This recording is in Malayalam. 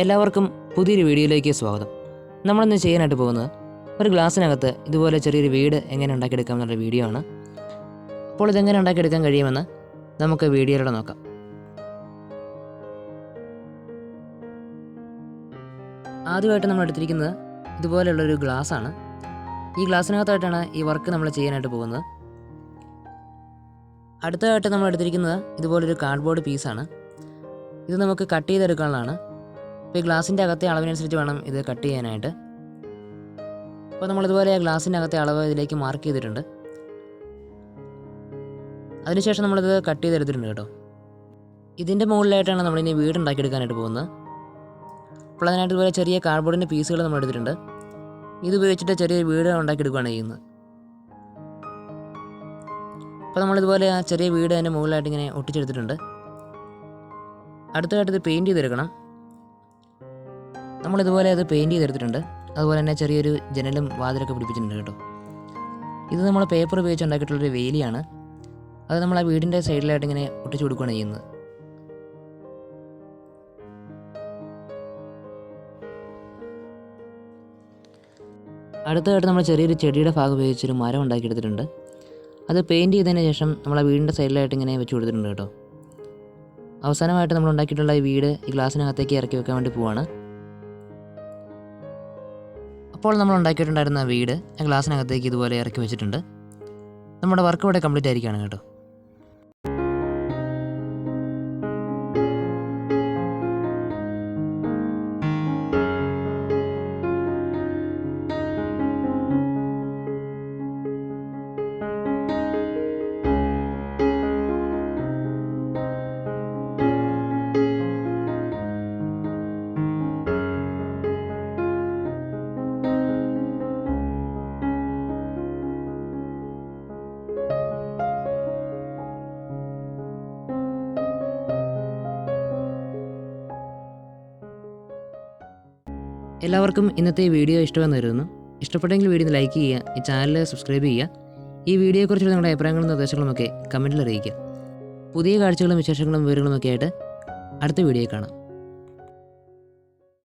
എല്ലാവർക്കും പുതിയൊരു വീഡിയോയിലേക്ക് സ്വാഗതം. നമ്മളിന്ന് ചെയ്യാനായിട്ട് പോകുന്നത് ഒരു ഗ്ലാസ്സിനകത്ത് ഇതുപോലെ ചെറിയൊരു വീട് എങ്ങനെ ഉണ്ടാക്കിയെടുക്കാം എന്നുള്ള വീഡിയോ ആണ്. അപ്പോൾ ഇതെങ്ങനെ ഉണ്ടാക്കിയെടുക്കാൻ കഴിയുമെന്ന് നമുക്ക് വീഡിയോയിലൂടെ നോക്കാം. ആദ്യമായിട്ട് നമ്മൾ എടുത്തിരിക്കുന്നത് ഇതുപോലെയുള്ളൊരു ഗ്ലാസ്സാണ്. ഈ ഗ്ലാസ്സിനകത്തായിട്ടാണ് ഈ വർക്ക് നമ്മൾ ചെയ്യാനായിട്ട് പോകുന്നത്. അടുത്തതായിട്ട് നമ്മൾ എടുത്തിരിക്കുന്നത് ഇതുപോലൊരു കാർഡ്ബോർഡ് പീസാണ്. ഇത് നമുക്ക് കട്ട് ചെയ്തെടുക്കാനുള്ളതാണ്. അപ്പോൾ ഈ ഗ്ലാസിൻ്റെ അകത്തെ അളവിനനുസരിച്ച് വേണം ഇത് കട്ട് ചെയ്യാനായിട്ട്. അപ്പോൾ നമ്മളിതുപോലെ ഗ്ലാസിൻ്റെ അകത്തെ അളവ് ഇതിലേക്ക് മാർക്ക് ചെയ്തിട്ടുണ്ട്. അതിനുശേഷം നമ്മളിത് കട്ട് ചെയ്തെടുത്തിട്ടുണ്ട് കേട്ടോ. ഇതിൻ്റെ മുകളിലായിട്ടാണ് നമ്മളിനി വീട് ഉണ്ടാക്കിയെടുക്കാനായിട്ട് പോകുന്നത്. അപ്പോൾ അതിനായിട്ട് ഇതുപോലെ ചെറിയ കാർഡ്ബോർഡിൻ്റെ പീസുകൾ നമ്മൾ എടുത്തിട്ടുണ്ട്. ഇത് ഉപയോഗിച്ചിട്ട് ചെറിയ വീട് ഉണ്ടാക്കിയെടുക്കുകയാണ് ചെയ്യുന്നത്. അപ്പോൾ നമ്മളിതുപോലെ ആ ചെറിയ വീട് അതിൻ്റെ മുകളിലായിട്ട് ഇങ്ങനെ ഒട്ടിച്ചെടുത്തിട്ടുണ്ട്. അടുത്തതായിട്ട് ഇത് പെയിൻറ്റ് ചെയ്തെടുക്കണം. നമ്മളിതുപോലെ അത് പെയിൻറ്റ് ചെയ്തെടുത്തിട്ടുണ്ട്. അതുപോലെ തന്നെ ചെറിയൊരു ജനലും വാതിലൊക്കെ പിടിപ്പിച്ചിട്ടുണ്ട് കേട്ടോ. ഇത് നമ്മൾ പേപ്പർ ഉപയോഗിച്ച് ഉണ്ടാക്കിയിട്ടുള്ളൊരു വേലിയാണ്. അത് നമ്മൾ ആ വീടിൻ്റെ സൈഡിലായിട്ട് ഇങ്ങനെ ഒട്ടിച്ചു കൊടുക്കുകയാണ് ചെയ്യുന്നത്. അടുത്തതായിട്ട് നമ്മൾ ചെറിയൊരു ചെടിയുടെ ഭാഗം ഉപയോഗിച്ചൊരു മരം ഉണ്ടാക്കിയെടുത്തിട്ടുണ്ട്. അത് പെയിൻറ്റ് ചെയ്തതിന് ശേഷം നമ്മൾ ആ വീടിൻ്റെ സൈഡിലായിട്ട് ഇങ്ങനെ വെച്ച് കൊടുത്തിട്ടുണ്ട് കേട്ടോ. അവസാനമായിട്ട് നമ്മൾ ഉണ്ടാക്കിയിട്ടുള്ള ഈ വീട് ഈ ഗ്ലാസ്സിനകത്തേക്ക് ഇറക്കി വെക്കാൻ വേണ്ടി പോവാണ്. അപ്പോൾ നമ്മൾ ഉണ്ടാക്കിയിട്ടുണ്ടായിരുന്ന വീട് ഗ്ലാസ്സിനകത്തേക്ക് ഇതുപോലെ ഇറക്കി വെച്ചിട്ടുണ്ട്. നമ്മുടെ വർക്ക് ഇവിടെ കംപ്ലീറ്റ് ആയിരിക്കുകയാണ് കേട്ടോ. എല്ലാവർക്കും ഇന്നത്തെ വീഡിയോ ഇഷ്ടമെന്ന് കരുതുന്നു. ഇഷ്ടപ്പെട്ടെങ്കിൽ വീഡിയോ ലൈക്ക് ചെയ്യുക, ഈ ചാനൽ സബ്സ്ക്രൈബ് ചെയ്യുക. ഈ വീഡിയോയെക്കുറിച്ചുള്ള നിങ്ങളുടെ അഭിപ്രായങ്ങളും നിർദ്ദേശങ്ങളുമൊക്കെ കമൻറ്റിൽ അറിയിക്കുക. പുതിയ കാഴ്ചകളും വിശേഷങ്ങളും വിവരങ്ങളുമൊക്കെ ആയിട്ട് അടുത്ത വീഡിയോ കാണാം.